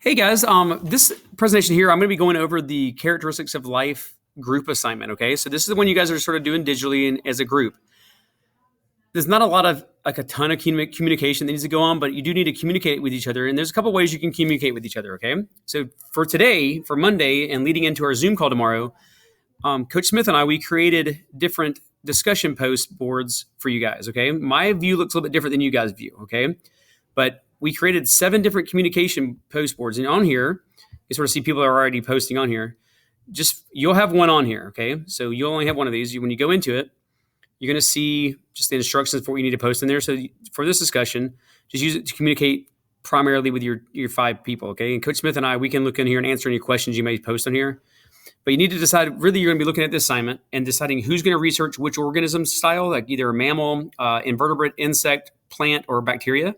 Hey guys, this presentation here, I'm going to be going over the characteristics of life group assignment. Okay, so this is the one you guys are sort of doing digitally and as a group. There's not a lot of a ton of communication that needs to go on, but you do need to communicate with each other. And there's a couple ways you can communicate with each other. Okay, so for today, for Monday, and leading into our Zoom call tomorrow, Coach Smith and we created different discussion post boards for you guys. Okay, my view looks a little bit different than you guys' view. Okay, but we created 7 different communication post boards. And on here, you sort of see people are already posting on here. You'll have one on here, okay? So you'll only have one of these. When you go into it, you're going to see just the instructions for what you need to post in there. So for this discussion, just use it to communicate primarily with your 5 people, okay? And Coach Smith and we can look in here and answer any questions you may post on here. But you need to decide, really, you're going to be looking at this assignment and deciding who's going to research which organism style, like either a mammal, invertebrate, insect, plant, or bacteria.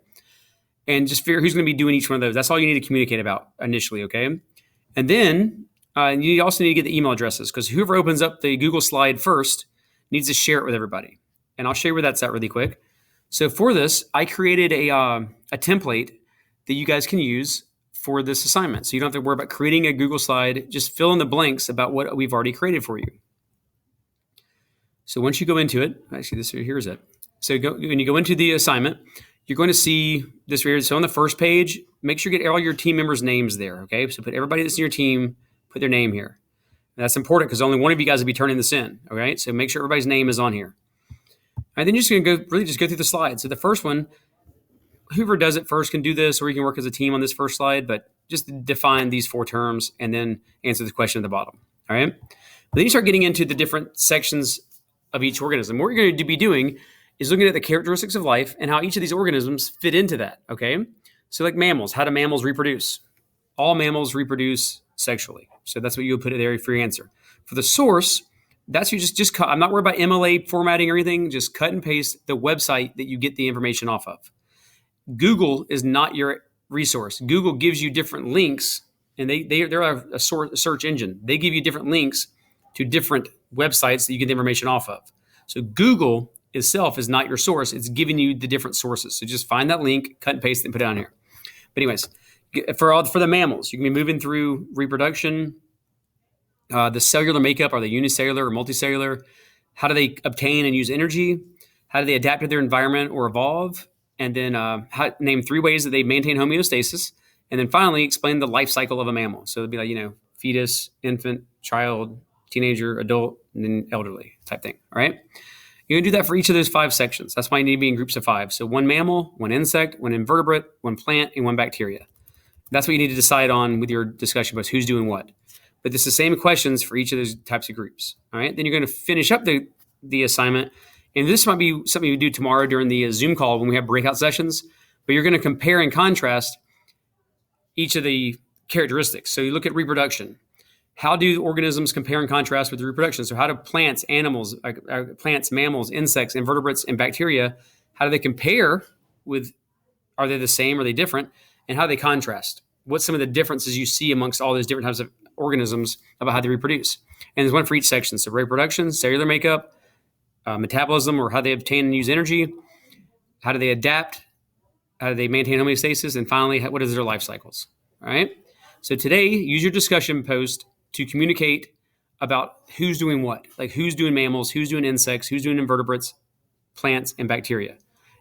And just figure who's going to be doing each one of those. That's all you need to communicate about initially, okay? And then you also need to get the email addresses, because whoever opens up the Google slide first needs to share it with everybody. And I'll show you where that's at really quick. So for this, I created a template that you guys can use for this assignment. So you don't have to worry about creating a Google slide. Just fill in the blanks about what we've already created for you. So once you go into it, actually here's it. So when you go into the assignment, you're going to see this right here. So on the first page, make sure you get all your team members' names there, okay? So put everybody that's in your team, put their name here. And that's important because only one of you guys will be turning this in, all right? So make sure everybody's name is on here. And then you're just going to go through the slides. So the first one, whoever does it first can do this, or you can work as a team on this first slide, but just define these 4 terms and then answer the question at the bottom, all right? But then you start getting into the different sections of each organism. What you're going to be doing is looking at the characteristics of life and how each of these organisms fit into that, okay? So like mammals, how do mammals reproduce? All mammals reproduce sexually. So that's what you would put it there for your answer. For the source, that's you just cut. I'm not worried about MLA formatting or anything. Just cut and paste the website that you get the information off of. Google is not your resource. Google gives you different links, and they're a search engine. They give you different links to different websites that you get the information off of. So Google itself is not your source. It's giving you the different sources. So just find that link, cut and paste it, and put it on here. But anyways, for the mammals, you can be moving through reproduction, the cellular makeup. Are they unicellular or multicellular? How do they obtain and use energy? How do they adapt to their environment or evolve? And then name 3 ways that they maintain homeostasis. And then finally, explain the life cycle of a mammal. So it'd be like, fetus, infant, child, teenager, adult, and then elderly type thing. All right. You're going to do that for each of those 5 sections. That's why you need to be in groups of 5. So 1 mammal, 1 insect, 1 invertebrate, 1 plant, and 1 bacteria. That's what you need to decide on with your discussion boards, who's doing what. But it's the same questions for each of those types of groups. All right. Then you're going to finish up the assignment. And this might be something you do tomorrow during the Zoom call when we have breakout sessions. But you're going to compare and contrast each of the characteristics. So you look at reproduction. How do organisms compare and contrast with reproduction? So how do plants, mammals, insects, invertebrates, and bacteria, how do they compare with, are they the same, are they different? And how do they contrast? What's some of the differences you see amongst all those different types of organisms about how they reproduce? And there's one for each section. So reproduction, cellular makeup, metabolism, or how they obtain and use energy. How do they adapt? How do they maintain homeostasis? And finally, what is their life cycles? All right. So today, use your discussion post to communicate about who's doing what, like who's doing mammals, who's doing insects, who's doing invertebrates, plants, and bacteria.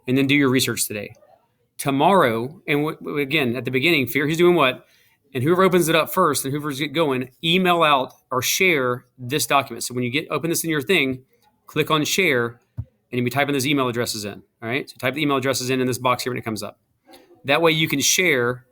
And then do your research today. Tomorrow, and again, at the beginning, figure who's doing what, and whoever opens it up first and whoever's going, email out or share this document. So when you open this in your thing, click on share, and you'll be typing those email addresses in, all right? So type the email addresses in this box here when it comes up. That way you can share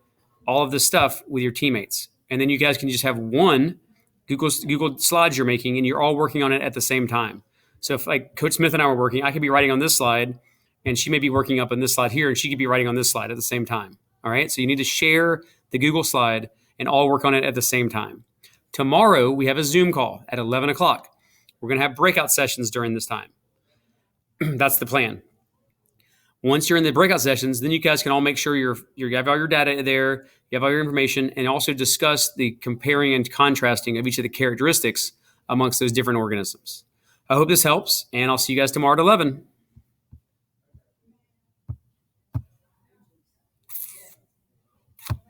all of this stuff with your teammates. And then you guys can just have one Google slides you're making, and you're all working on it at the same time. So if like Coach Smith and I were working, I could be writing on this slide, and she may be working up on this slide here, and she could be writing on this slide at the same time. All right. So you need to share the Google slide and all work on it at the same time. Tomorrow we have a Zoom call at 11 o'clock. We're going to have breakout sessions during this time. That's the plan. Once you're in the breakout sessions, then you guys can all make sure you have all your data there, you have all your information, and also discuss the comparing and contrasting of each of the characteristics amongst those different organisms. I hope this helps, and I'll see you guys tomorrow at 11.